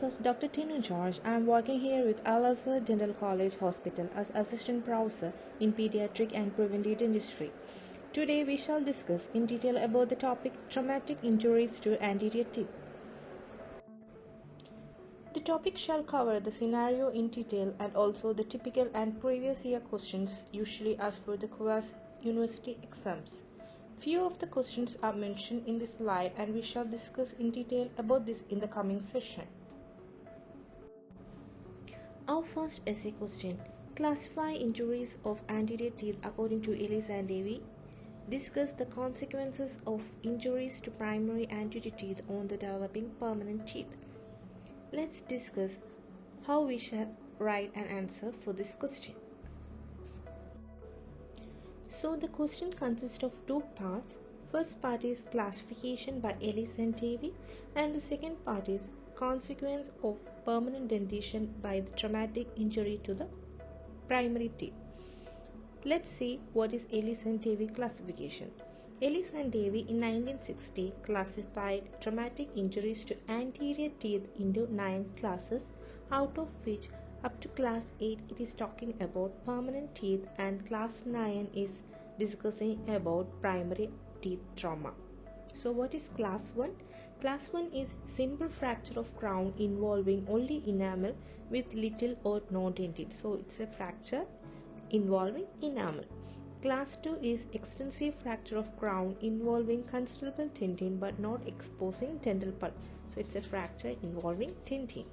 myself Dr. Tinu George. I am working here with Al-Azhar Dental College Hospital as Assistant Professor in Pediatric and Preventive Dentistry. Today we shall discuss in detail about the topic traumatic injuries to anterior teeth. The topic shall cover the scenario in detail and also the typical and previous year questions usually asked for the KUHS university exams. Few of the questions are mentioned in this slide and we shall discuss in detail about this in the coming session. Our first essay question: classify injuries of anterior teeth according to Ellis and Davy. Discuss the consequences of injuries to primary anterior teeth on the developing permanent teeth. Let's discuss how we shall write an answer for this question. So the question consists of two parts. First part is classification by Ellis and Davy, and the second part is consequence of permanent dentition by the traumatic injury to the primary teeth. Let's see what is Ellis and Davy classification. Ellis and Davy in 1960 classified traumatic injuries to anterior teeth into 9 classes, out of which up to class 8 it is talking about permanent teeth and class 9 is discussing about primary teeth trauma. So what is class 1? Class 1 is simple fracture of crown involving only enamel with little or no dentin. So it's a fracture involving enamel. Class 2 is extensive fracture of crown involving considerable dentin but not exposing dental pulp. So it's a fracture involving dentin.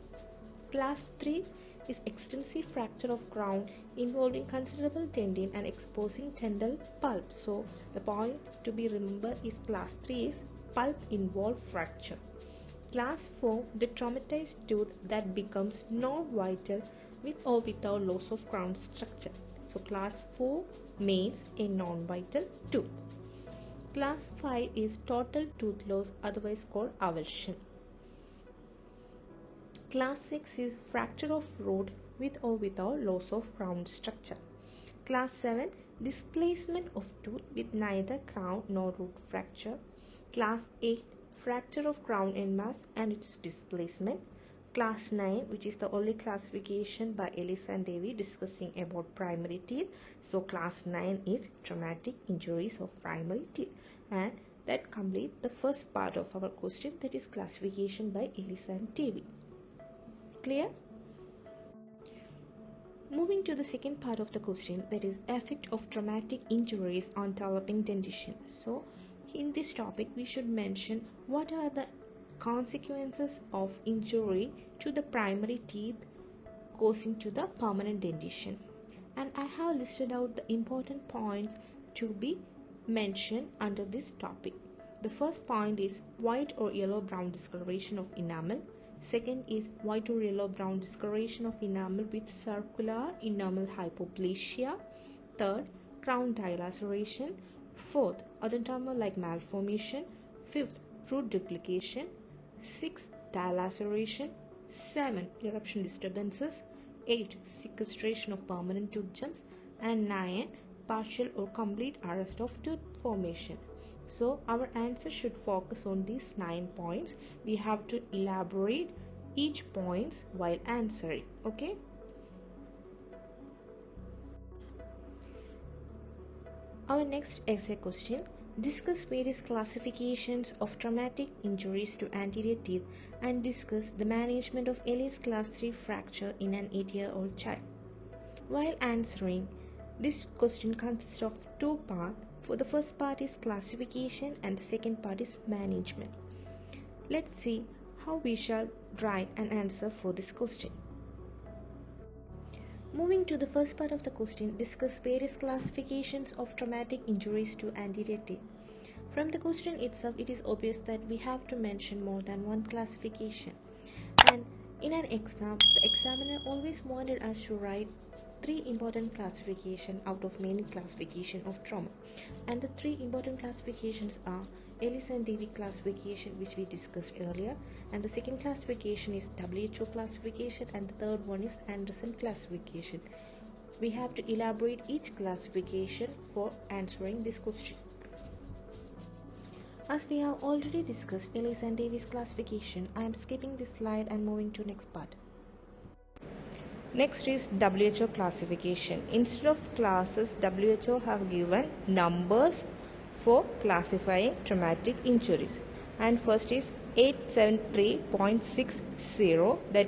Class 3 is extensive fracture of crown involving considerable dentin and exposing dental pulp. So the point to be remembered is class 3 is pulp involved fracture. Class 4, the traumatized tooth that becomes non-vital with or without loss of crown structure. So class 4 means a non-vital tooth. Class 5 is total tooth loss, otherwise called avulsion. Class 6 is fracture of root with or without loss of crown structure. Class 7, displacement of tooth with neither crown nor root fracture. Class 8, fracture of crown en masse and its displacement. Class 9, which is the only classification by Ellis and Davy discussing about primary teeth. So class 9 is traumatic injuries of primary teeth, and that completes the first part of our question, that is classification by Ellis and Davy. Clear? Moving to the second part of the question, that is effect of traumatic injuries on developing dentition. So in this topic we should mention what are the consequences of injury to the primary teeth causing to the permanent dentition, and I have listed out the important points to be mentioned under this topic. The first point is white or yellow brown discoloration of enamel. Second is white or yellow brown discoloration of enamel with circular enamel hypoplasia. Third, crown dilaceration. Fourth, odontomer-like malformation. Fifth, root duplication. 6. Dilaceration. 7. Eruption disturbances. 8. Sequestration of permanent tooth jumps. And 9. Partial or complete arrest of tooth formation. So our answer should focus on these 9 points. We have to elaborate each points while answering. Okay? Our next essay question: discuss various classifications of traumatic injuries to anterior teeth and discuss the management of Ellis class 3 fracture in an 8-year-old child. While answering, this question consists of two parts. For the first part is classification and the second part is management. Let's see how we shall write an answer for this question. Moving to the first part of the question, discuss various classifications of traumatic injuries to anterior teeth. From the question itself, it is obvious that we have to mention more than one classification. And in an exam, the examiner always wanted us to write 3 important classifications out of many classification of trauma. And the 3 important classifications are Ellis and Davy classification, which we discussed earlier, and the second classification is WHO classification, and the third one is Anderson classification. We have to elaborate each classification for answering this question. As we have already discussed Ellis and Davies classification, I am skipping this slide and moving to next part. Next is WHO classification. Instead of classes, WHO have given numbers for classifying traumatic injuries. And first is 873.60, that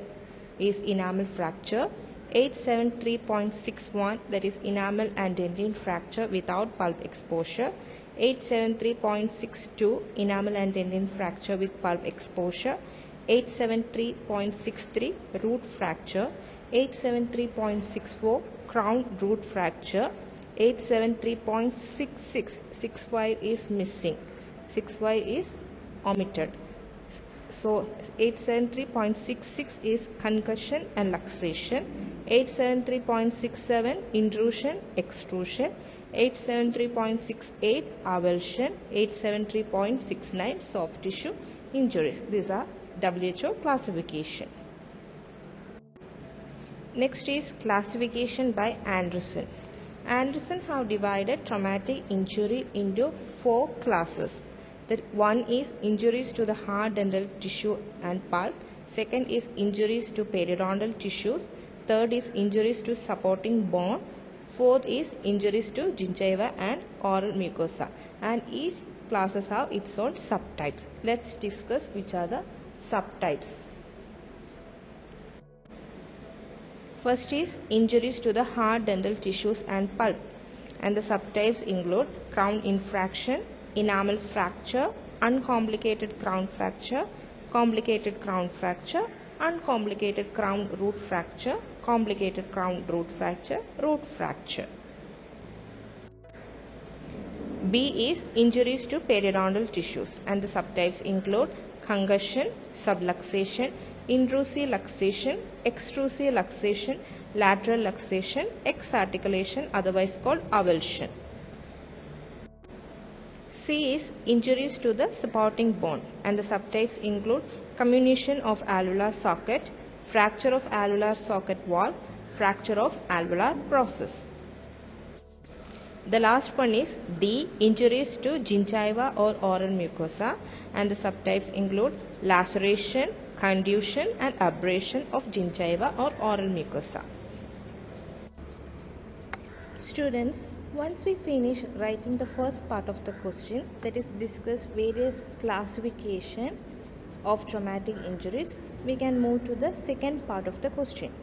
is enamel fracture. 873.61, that is enamel and dentine fracture without pulp exposure. 873.62, enamel and dentine fracture with pulp exposure. 873.63, root fracture. 873.64, crown root fracture. 873.66, 65 is missing, 65 is omitted. So 873.66 is concussion and luxation. 873.67, intrusion, extrusion. 873.68, avulsion. 873.69, soft tissue injuries. These are WHO classification. Next is classification by Anderson. Anderson have divided traumatic injury into 4 classes. That one is injuries to the hard dental tissue and pulp. Second is injuries to periodontal tissues. Third is injuries to supporting bone. Fourth is injuries to gingiva and oral mucosa. And each classes have its own subtypes. Let's discuss which are the subtypes. First is injuries to the hard dental tissues and pulp, and the subtypes include crown infraction, enamel fracture, uncomplicated crown fracture, complicated crown fracture, uncomplicated crown root fracture, complicated crown root fracture, root fracture. B is injuries to periodontal tissues, and the subtypes include concussion, subluxation, intrusive luxation, extrusive luxation, lateral luxation, X-articulation, otherwise called avulsion. C is injuries to the supporting bone, and the subtypes include comminution of alveolar socket, fracture of alveolar socket wall, fracture of alveolar process. The last one is D, injuries to gingiva or oral mucosa, and the subtypes include laceration, contusion and abrasion of gingiva or oral mucosa. Students, once we finish writing the first part of the question, that is discuss various classification of traumatic injuries, we can move to the second part of the question.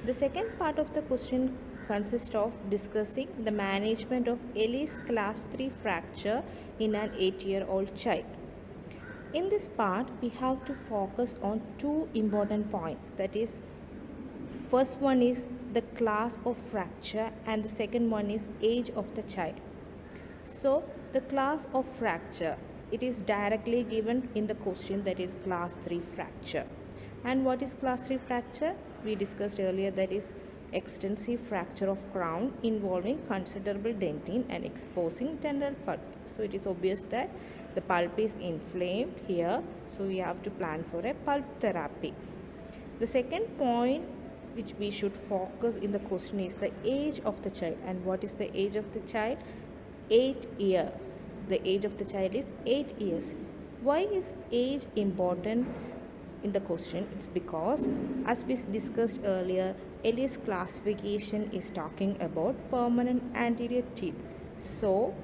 The second part of the question consists of discussing the management of Ellis class 3 fracture in an 8-year-old child. In this part, we have to focus on 2 important points. That is, first one is the class of fracture and the second one is age of the child. So, the class of fracture, it is directly given in the question, that is class 3 fracture. And what is class 3 fracture? We discussed earlier, that is extensive fracture of crown involving considerable dentine and exposing dental pulp. So, it is obvious that the pulp is inflamed here, so we have to plan for a pulp therapy. The second point which we should focus in the question is the age of the child. And what is the age of the child? 8 years. The age of the child is 8 years. Why is age important in the question? It's because, as we discussed earlier, Ellis classification is talking about permanent anterior teeth. So,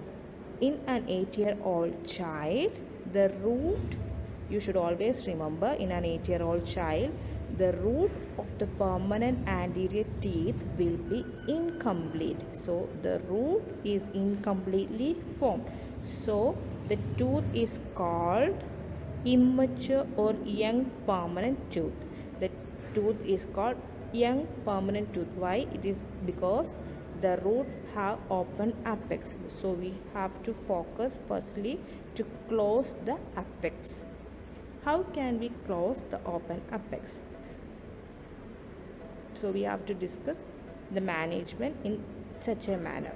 in an 8-year-old child, the root, you should always remember, in an 8-year-old child, the root of the permanent anterior teeth will be incomplete. So, the root is incompletely formed. So, the tooth is called immature or young permanent tooth. The tooth is called young permanent tooth. Why? It is because the root have open apex. So we have to focus firstly to close the apex. How can we close the open apex? So we have to discuss the management in such a manner.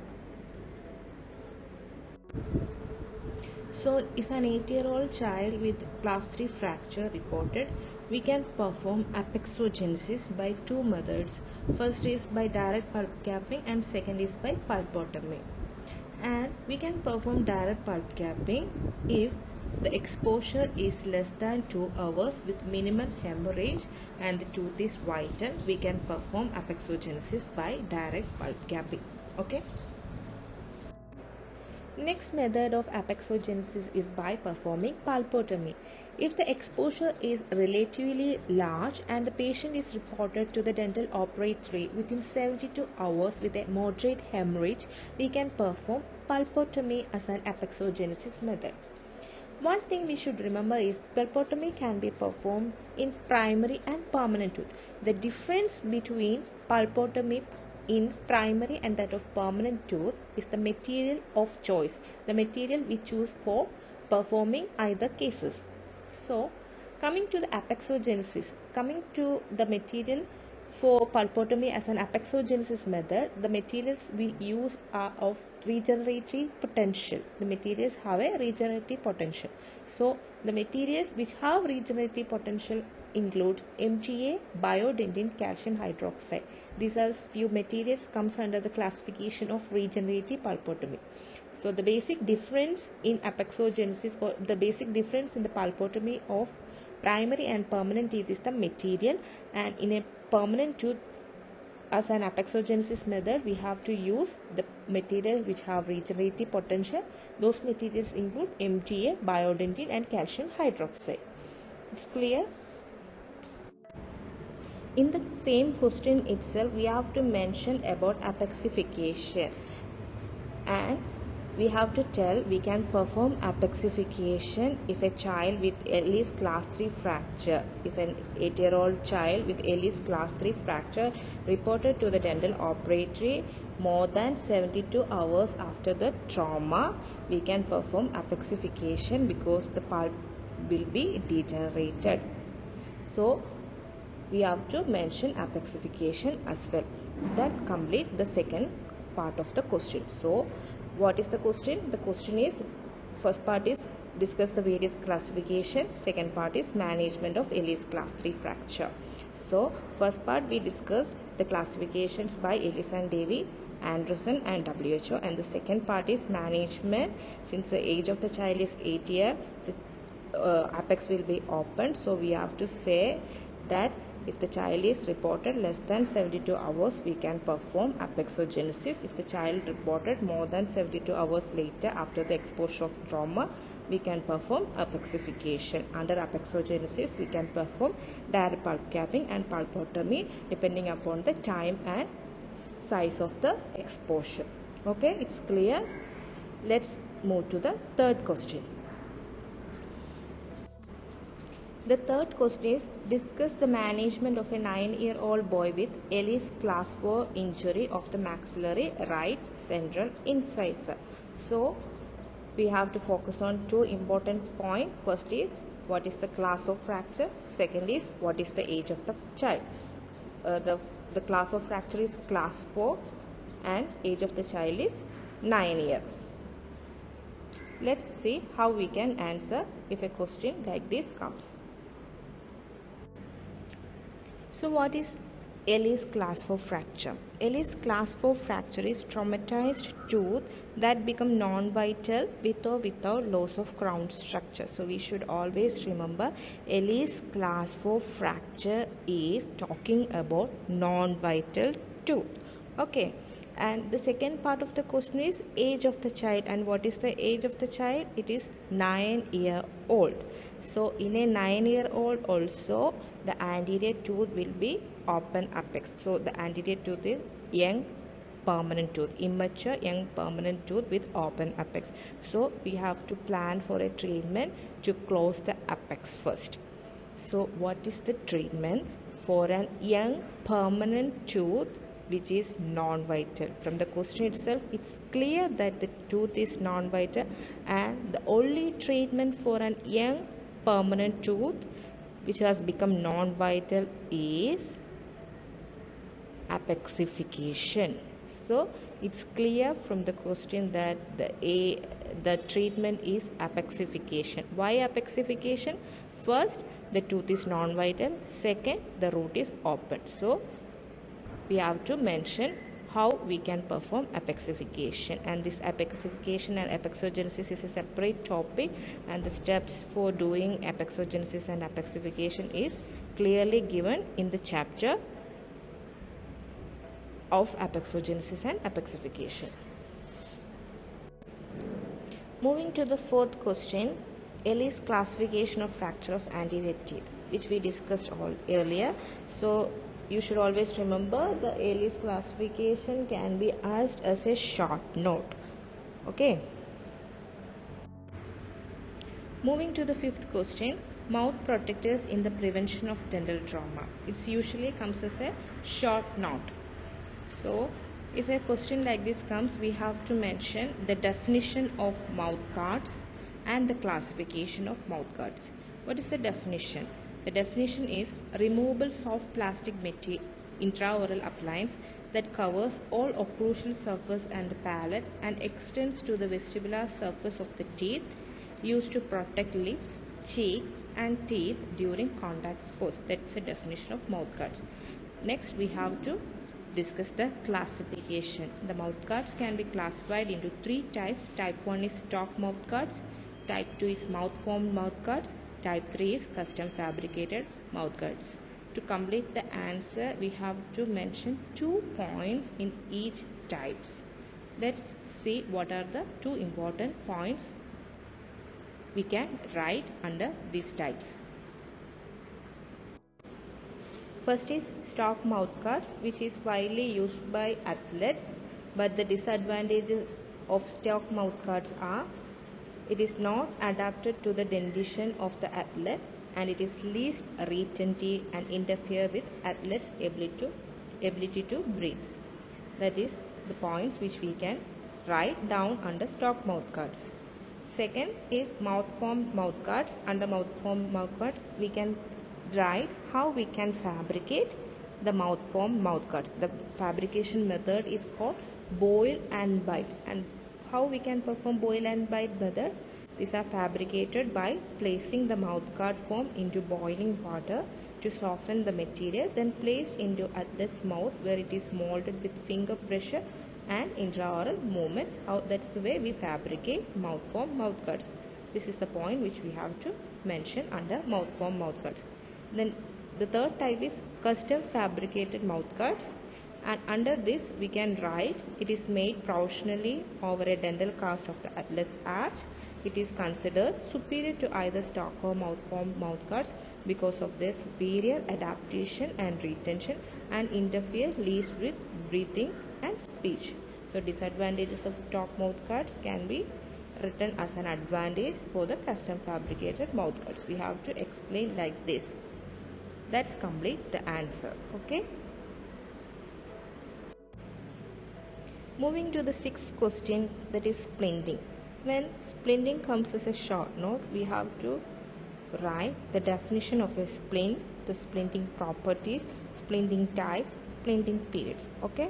So if an 8-year-old child with class 3 fracture reported, we can perform apexogenesis by 2 methods. First is by direct pulp capping and second is by pulpotomy. And we can perform direct pulp capping if the exposure is less than 2 hours with minimal hemorrhage and the tooth is whitened, we can perform apexogenesis by direct pulp capping. Okay. Next method of apexogenesis is by performing pulpotomy. If the exposure is relatively large and the patient is reported to the dental operatory within 72 hours with a moderate hemorrhage, we can perform pulpotomy as an apexogenesis method. One thing we should remember is pulpotomy can be performed in primary and permanent tooth. The difference between pulpotomy in primary and that of permanent tooth is the material of choice, the material we choose for performing either cases. So, coming to the apexogenesis, coming to the material for pulpotomy as an apexogenesis method, the materials we use are of regenerative potential. The materials have a regenerative potential. So, the materials which have regenerative potential includes MgA, biodentin, calcium hydroxide. These are few materials comes under the classification of regenerative pulpotomy. So the basic difference in apexogenesis or the basic difference in the pulpotomy of primary and permanent teeth is the material, and in a permanent tooth as an apexogenesis method we have to use the material which have regenerative potential. Those materials include MgA, biodentin and calcium hydroxide. It's clear? In the same question itself, we have to mention about apexification, and we have to tell we can perform apexification if a child with Ellis class 3 fracture, if an 8-year-old child with Ellis class 3 fracture reported to the dental operatory more than 72 hours after the trauma, we can perform apexification because the pulp will be degenerated. So we have to mention apexification as well. That complete the second part of the question. So what is the question? The question is, first part is discuss the various classification, second part is management of Ellis class 3 fracture. So first part we discussed the classifications by Ellis and Davy, Anderson and WHO, and the second part is management. Since the age of the child is 8 years, the apex will be opened, so we have to say that if the child is reported less than 72 hours, we can perform apexogenesis. If the child reported more than 72 hours later after the exposure of trauma, we can perform apexification. Under apexogenesis, we can perform direct pulp capping and pulpotomy depending upon the time and size of the exposure. Okay, it's clear. Let's move to the third question. The third question is, discuss the management of a 9-year-old boy with Ellis class 4 injury of the maxillary right central incisor. So we have to focus on two important points. First is what is the class of fracture. Second is what is the age of the child. The class of fracture is class 4 and age of the child is 9 years. Let's see how we can answer if a question like this comes. So what is Ellis class 4 fracture? Ellis class 4 fracture is traumatized tooth that become non-vital with or without loss of crown structure. So we should always remember Ellis class 4 fracture is talking about non-vital tooth. Okay. And the second part of the question is age of the child. And what is the age of the child? It is 9-year-old. So in a 9-year-old also the anterior tooth will be open apex. So the anterior tooth is young permanent tooth, immature young permanent tooth with open apex. So we have to plan for a treatment to close the apex first. So what is the treatment for an young permanent tooth which is non-vital? From the question itself, it's clear that the tooth is non-vital, and the only treatment for an young permanent tooth which has become non-vital is apexification. So it's clear from the question that the treatment is apexification. Why apexification? First, the tooth is non-vital. Second, the root is open. So we have to mention how we can perform apexification, and this apexification and apexogenesis is a separate topic, and the steps for doing apexogenesis and apexification is clearly given in the chapter of apexogenesis and apexification. Moving to the fourth question, Ellie's classification of fracture of anterior teeth, which we discussed earlier. So you should always remember the Ellie's classification can be asked as a short note. Okay. Moving to the fifth question, mouth protectors in the prevention of dental trauma. It usually comes as a short note. So if a question like this comes, we have to mention the definition of mouth guards and the classification of mouth guards. What is the definition? The definition is removable soft plastic material intraoral appliance that covers all occlusal surface and the palate and extends to the vestibular surface of the teeth, used to protect lips, cheeks and teeth during contact sports. That's the definition of mouth guards. Next we have to discuss the classification. The mouth guards can be classified into three types. Type 1 is stock mouth guards, type 2 is mouth formed mouth guards, type 3 is custom fabricated mouth guards. To complete the answer, we have to mention 2 points in each types. Let's see what are the 2 important points we can write under these types. First is stock mouth guards, which is widely used by athletes, but the disadvantages of stock mouth guards are it is not adapted to the dentition of the athlete, and it is least retentive and interfere with athlete's ability to breathe. That is the points which we can write down under stock mouth guards. Second is mouth formed mouth guards. Under mouth formed mouth guards, we can write how we can fabricate the mouth formed mouth guards. The fabrication method is called boil and bite. And how we can perform boil and bite method? These are fabricated by placing the mouth guard form into boiling water to soften the material, then placed into athlete's mouth where it is molded with finger pressure and intraoral movements. That's the way we fabricate mouth formed mouth guards. This is the point which we have to mention under mouth formed mouth guards. Then the third type is custom fabricated mouth guards, and under this we can write it is made professionally over a dental cast of the athlete's arch. It is considered superior to either stock or mouth formed mouth guards because of their superior adaptation and retention and interfere least with breathing and speech. So disadvantages of stock mouth guards can be written as an advantage for the custom fabricated mouth guards. We have to explain like this. Let's complete the answer. Okay. Moving to the sixth question, that is splinting. When splinting comes as a short note, we have to write the definition of a splint, the splinting properties, splinting types, splinting periods. Okay.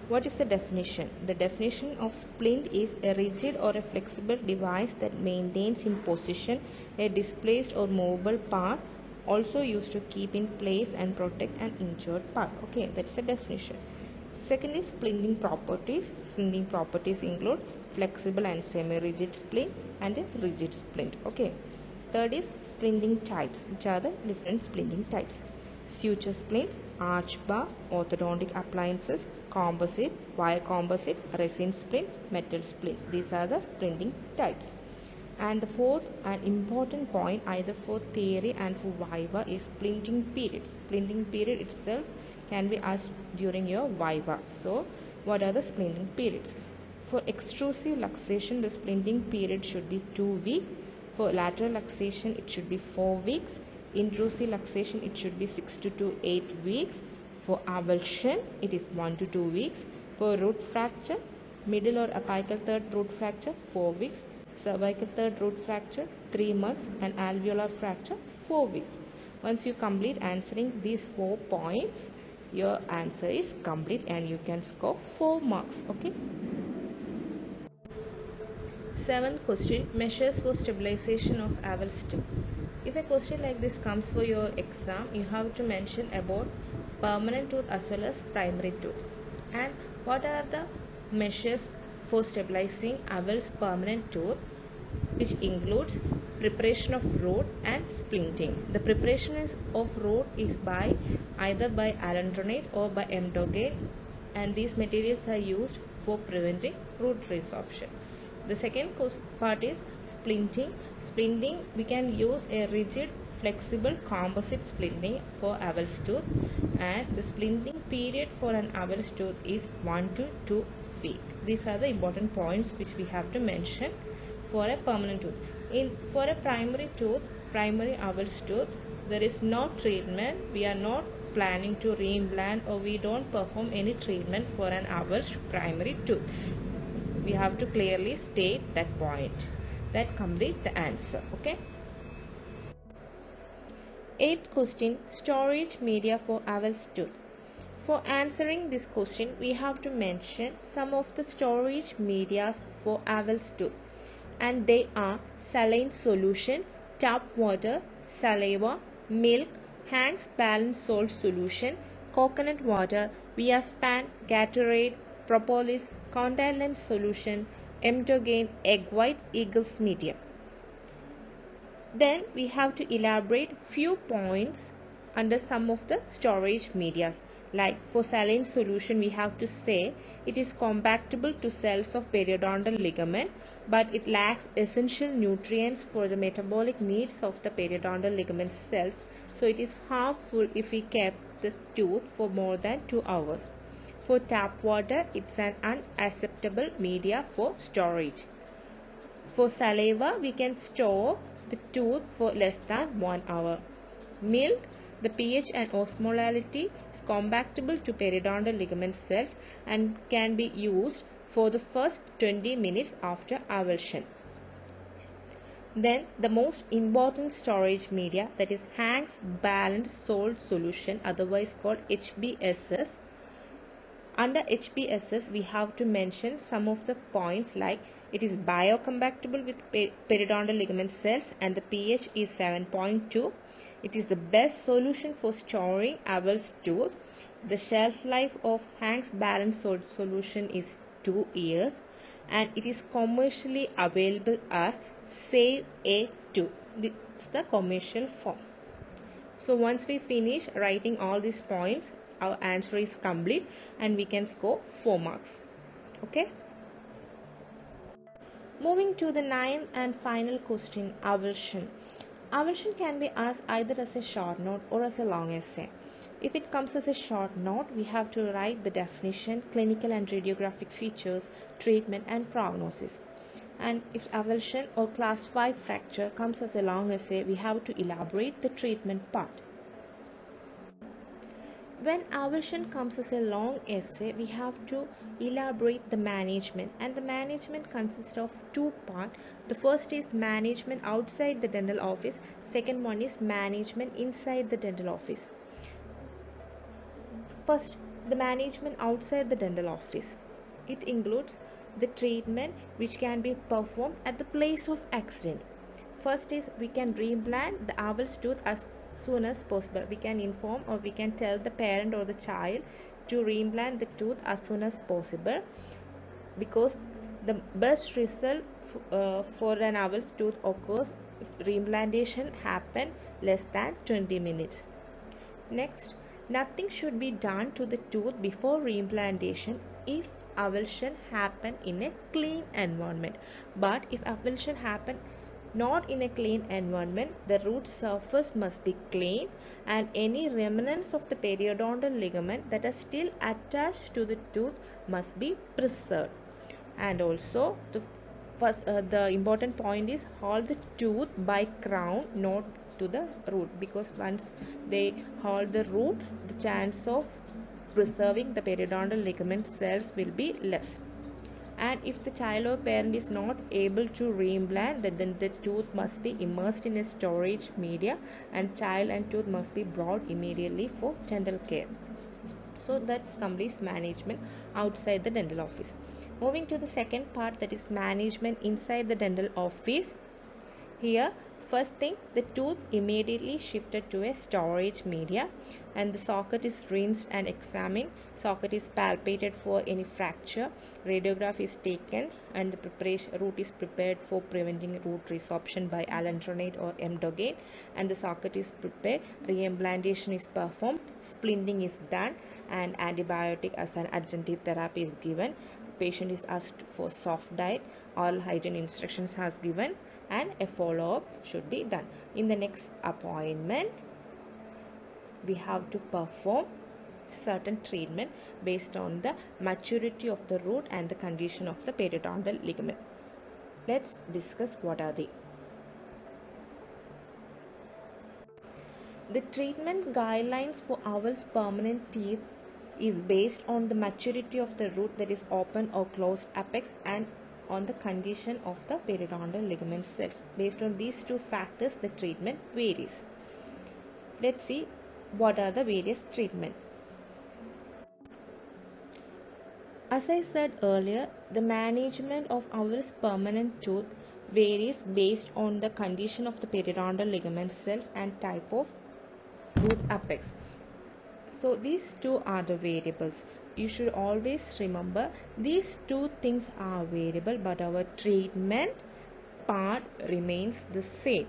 What is the definition? The definition of splint is a rigid or a flexible device that maintains in position a displaced or movable part, also used to keep in place and protect an injured part. Okay, that's the definition. Second is splinting properties. Splinting properties include flexible and semi-rigid splint and a rigid splint. Okay. Third is splinting types, which are the different splinting types. Suture splint, arch bar, orthodontic appliances, composite, wire composite, resin splint, metal splint. These are the splinting types. And the fourth and important point, either for theory and for viva, is splinting periods. Splinting period itself can be asked during your viva. So, what are the splinting periods? For extrusive luxation, the splinting period should be 2 weeks. For lateral luxation, it should be 4 weeks. Intrusive luxation, it should be 6 to 8 weeks. For avulsion, it is 1 to 2 weeks. For root fracture, middle or apical third root fracture, 4 weeks. Cervical third root fracture, 3 months. And alveolar fracture, 4 weeks. Once you complete answering these 4 points, your answer is complete and you can score 4 marks. Okay. Seventh question, measures for stabilization of avulsion tooth. If a question like this comes for your exam, you have to mention about permanent tooth as well as primary tooth. And what are the measures for stabilizing Abel's permanent tooth, which includes preparation of root and splinting. The preparation of root is by either by alendronate or by emdogain, and these materials are used for preventing root resorption. The second part is splinting. Splinting, we can use a rigid flexible composite splinting for Abel's tooth, and the splinting period for an Abel's tooth is 1 to 2 weeks. These are the important points which we have to mention for a permanent tooth. For a primary tooth, primary Abel's tooth, there is no treatment. We are not planning to reimplant, or we don't perform any treatment for an Abel's primary tooth. We have to clearly state that point. That complete the answer. Okay. 8th question, storage media for Abel's tooth. For answering this question, we have to mention some of the storage media for Abel's tooth, and they are saline solution, tap water, saliva, milk, Hank's balanced salt solution, coconut water, Viaspan, Gatorade, propolis, contact lens solution, emdogain, egg white, Eagles medium. Then we have to elaborate few points under some of the storage media. Like for saline solution, we have to say it is compactable to cells of periodontal ligament, but it lacks essential nutrients for the metabolic needs of the periodontal ligament cells, so it is harmful if we kept the tooth for more than 2 hours. For tap water, it's an unacceptable media for storage. For saliva, we can store the tooth for less than 1 hour. Milk, the pH and osmolality is compactable to periodontal ligament cells and can be used for the first 20 minutes after avulsion. Then the most important storage media, that is Hank's balanced salt solution, otherwise called HBSS. Under HBSS, we have to mention some of the points like it is biocompatible with periodontal ligament cells and the pH is 7.2. It is the best solution for storing Abel's tooth. The shelf life of Hank's balanced salt solution is 2 years, and it is commercially available as Save a Tooth. This is the commercial form. So once we finish writing all these points, our answer is complete and we can score 4 marks. Okay. Moving to the 9th and final question, avulsion. Avulsion can be asked either as a short note or as a long essay. If it comes as a short note, we have to write the definition, clinical and radiographic features, treatment and prognosis. And if avulsion or class 5 fracture comes as a long essay, we have to elaborate the treatment part. When avulsion comes as a long essay, we have to elaborate the management, and the management consists of 2 parts. The first is management outside the dental office, second one is management inside the dental office. First, the management outside the dental office. It includes the treatment which can be performed at the place of accident. First is we can reimplant the Abel's tooth as soon as possible. We can inform or we can tell the parent or the child to reimplant the tooth as soon as possible, because the best result for an Abel's tooth occurs if reimplantation happen less than 20 minutes. Next, nothing should be done to the tooth before reimplantation if avulsion happen in a clean environment. But if avulsion happen not in a clean environment, the root surface must be clean and any remnants of the periodontal ligament that are still attached to the tooth must be preserved. And also the important point is hold the tooth by crown, not to the root, because once they hold the root, the chance of preserving the periodontal ligament cells will be less. And if the child or parent is not able to reimplant, then the tooth must be immersed in a storage media and child and tooth must be brought immediately for dental care. So that's complete management outside the dental office. Moving to the second part, that is management inside the dental office. Here first thing, the tooth immediately shifted to a storage media and the socket is rinsed and examined. Socket is palpated for any fracture. Radiograph is taken and the root is prepared for preventing root resorption by alendronate or emdogain, and the socket is prepared. Reimplantation is performed, splinting is done, and antibiotic as an adjunctive therapy is given. Patient is asked for soft diet, oral hygiene instructions has given, and a follow-up should be done. In the next appointment, we have to perform certain treatment based on the maturity of the root and the condition of the periodontal ligament. Let's discuss what are they. The treatment guidelines for owl's permanent teeth is based on the maturity of the root, that is open or closed apex, and on the condition of the periodontal ligament cells. Based on these two factors, the treatment varies. Let's see what are the various treatments. As I said earlier, the management of owl's permanent tooth varies based on the condition of the periodontal ligament cells and type of root apex. So these two are the variables. You should always remember these two things are variable, but our treatment part remains the same.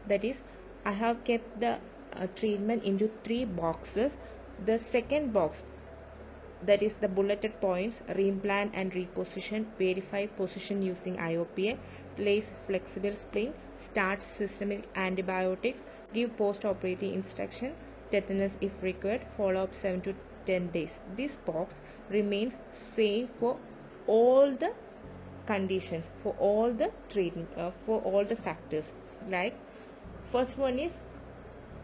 That is, I have kept the treatment into 3 boxes. The second box, that is the bulleted points, reimplant and reposition, verify position using IOPA, place flexible splint, start systemic antibiotics, give post-operative instruction, tetanus if required, follow up 7 to 10 days. This box remains same for all the conditions, for all the treatment, for all the factors. Like first one is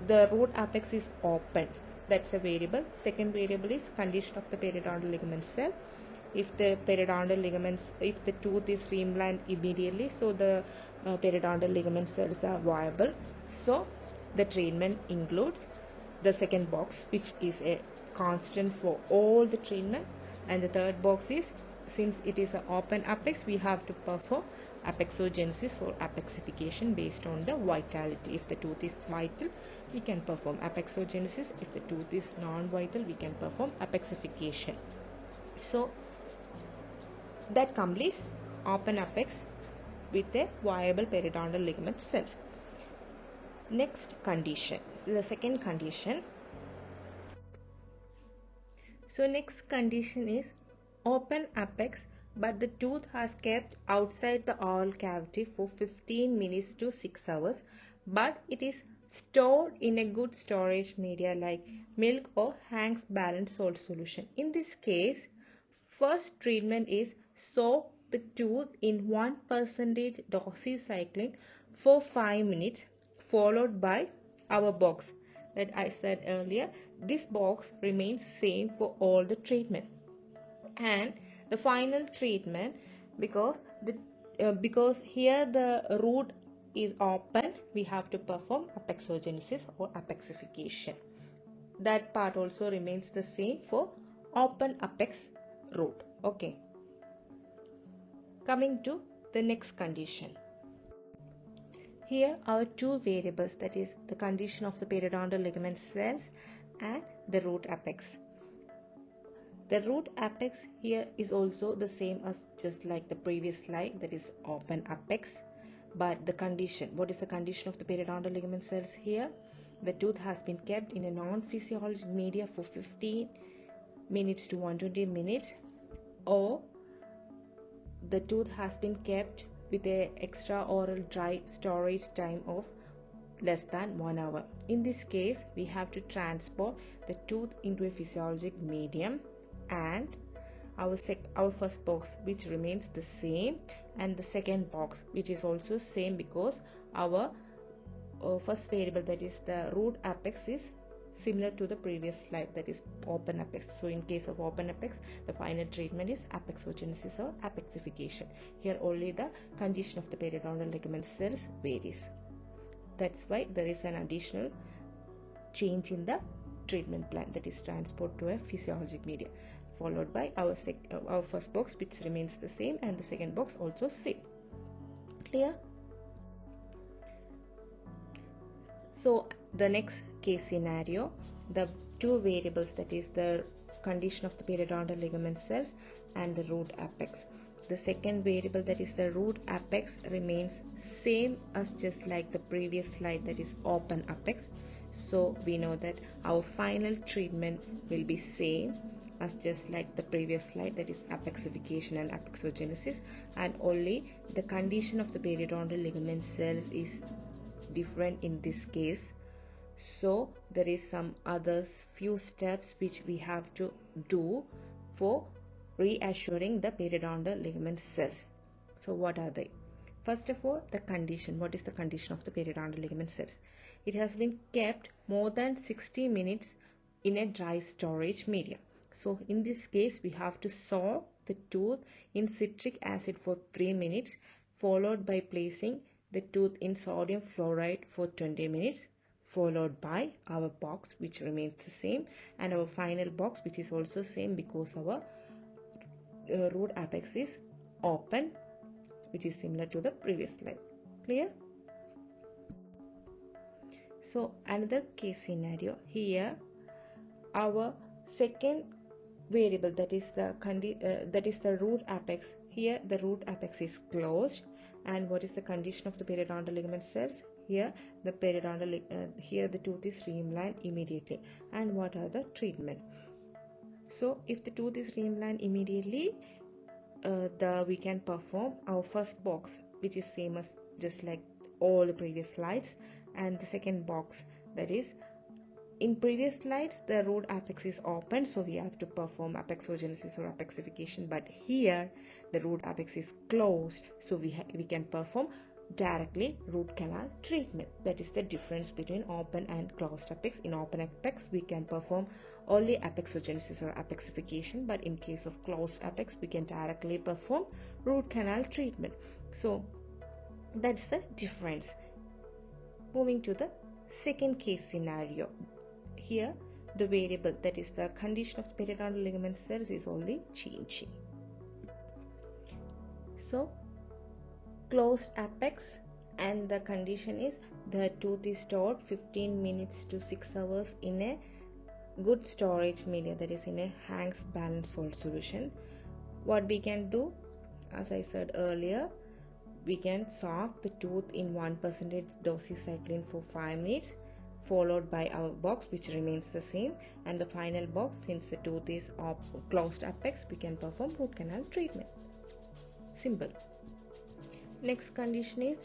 the root apex is open. That's a variable. Second variable is condition of the periodontal ligament cell. If the periodontal ligaments, if the tooth is reimplanted immediately, so the periodontal ligament cells are viable. So the treatment includes the second box, which is a constant for all the treatment, and the third box is, since it is an open apex, we have to perform apexogenesis or apexification based on the vitality. If the tooth is vital, we can perform apexogenesis. If the tooth is non-vital, we can perform apexification. So that completes open apex with a viable periodontal ligament cells. Next condition, so the second condition. So next condition is open apex, but the tooth has kept outside the oral cavity for 15 minutes to 6 hours, but it is stored in a good storage media like milk or Hank's balanced salt solution. In this case, first treatment is soak the tooth in 1% doxycycline for 5 minutes, followed by our box that I said earlier. This box remains same for all the treatment. And the final treatment, because here the root is open, we have to perform apexogenesis or apexification. That part also remains the same for open apex root. Okay. Coming to the next condition. Here are 2 variables, that is the condition of the periodontal ligament cells and the root apex. The root apex here is also the same as just like the previous slide, that is open apex. But the condition, what is the condition of the periodontal ligament cells here? The tooth has been kept in a non-physiologic media for 15 minutes to 120 minutes, or the tooth has been kept with a extra oral dry storage time of less than 1 hour. In this case, we have to transport the tooth into a physiologic medium, and our first box, which remains the same, and the second box, which is also same, because our first variable, that is the root apex, is similar to the previous slide, that is open apex. So in case of open apex, the final treatment is apexogenesis or apexification. Here only the condition of the periodontal ligament cells varies. That's why there is an additional change in the treatment plan, that is transport to a physiologic media, followed by our first box, which remains the same, and the second box also same. Clear? So the next case scenario, the two variables, that is the condition of the periodontal ligament cells and the root apex. The second variable, that is the root apex, remains same as just like the previous slide, that is open apex. So we know that our final treatment will be same as just like the previous slide, that is apexification and apexogenesis, and only the condition of the periodontal ligament cells is different in this case. So there is some other few steps which we have to do for reassuring the periodontal ligament cells. So what are they? First of all, the condition. What is the condition of the periodontal ligament cells? It has been kept more than 60 minutes in a dry storage medium. So in this case, we have to soak the tooth in citric acid for 3 minutes, followed by placing the tooth in sodium fluoride for 20 minutes, followed by our box, which remains the same, and our final box, which is also same because our root apex is open, which is similar to the previous slide. Clear? So another case scenario here, our second variable, that is the root apex. Here the root apex is closed, and what is the condition of the periodontal ligament cells? Here the here the tooth is streamlined immediately. And what are the treatment? So if the tooth is streamlined immediately, we can perform our first box, which is same as just like all the previous slides, and the second box, that is, in previous slides the root apex is open, so we have to perform apexogenesis or apexification, but here the root apex is closed, so we can perform directly root canal treatment. That is the difference between open and closed apex. In open apex we can perform only apexogenesis or apexification, but in case of closed apex we can directly perform root canal treatment. So that's the difference. Moving to the second case scenario, here the variable, that is the condition of the periodontal ligament cells, is only changing. So closed apex, and the condition is the tooth is stored 15 minutes to 6 hours in a good storage media, that is in a Hank's balanced salt solution. What we can do, as I said earlier, we can soak the tooth in 1% doxycycline for 5 minutes, followed by our box, which remains the same, and the final box, since the tooth is closed apex, we can perform root canal treatment. Simple. Next condition is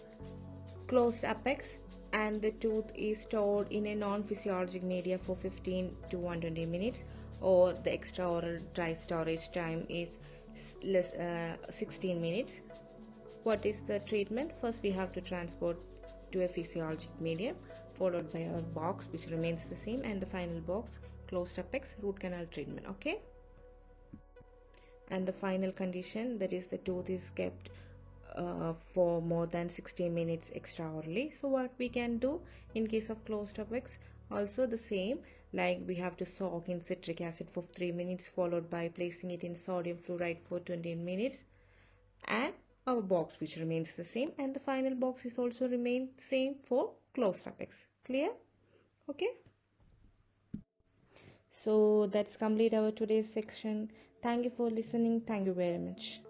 closed apex, and the tooth is stored in a non-physiologic media for 15 to 120 minutes, or the extra oral dry storage time is 16 minutes. What is the treatment? First we have to transport to a physiologic medium, followed by our box, which remains the same, and the final box, closed apex, root canal treatment. Okay, and the final condition, that is the tooth is kept for more than 60 minutes extraordinarily. So what we can do in case of closed apex, also the same, like we have to soak in citric acid for 3 minutes, followed by placing it in sodium fluoride for 20 minutes, and our box, which remains the same, and the final box is also remain same for closed apex. Clear? Okay, so that's complete our today's section. Thank you for listening. Thank you very much.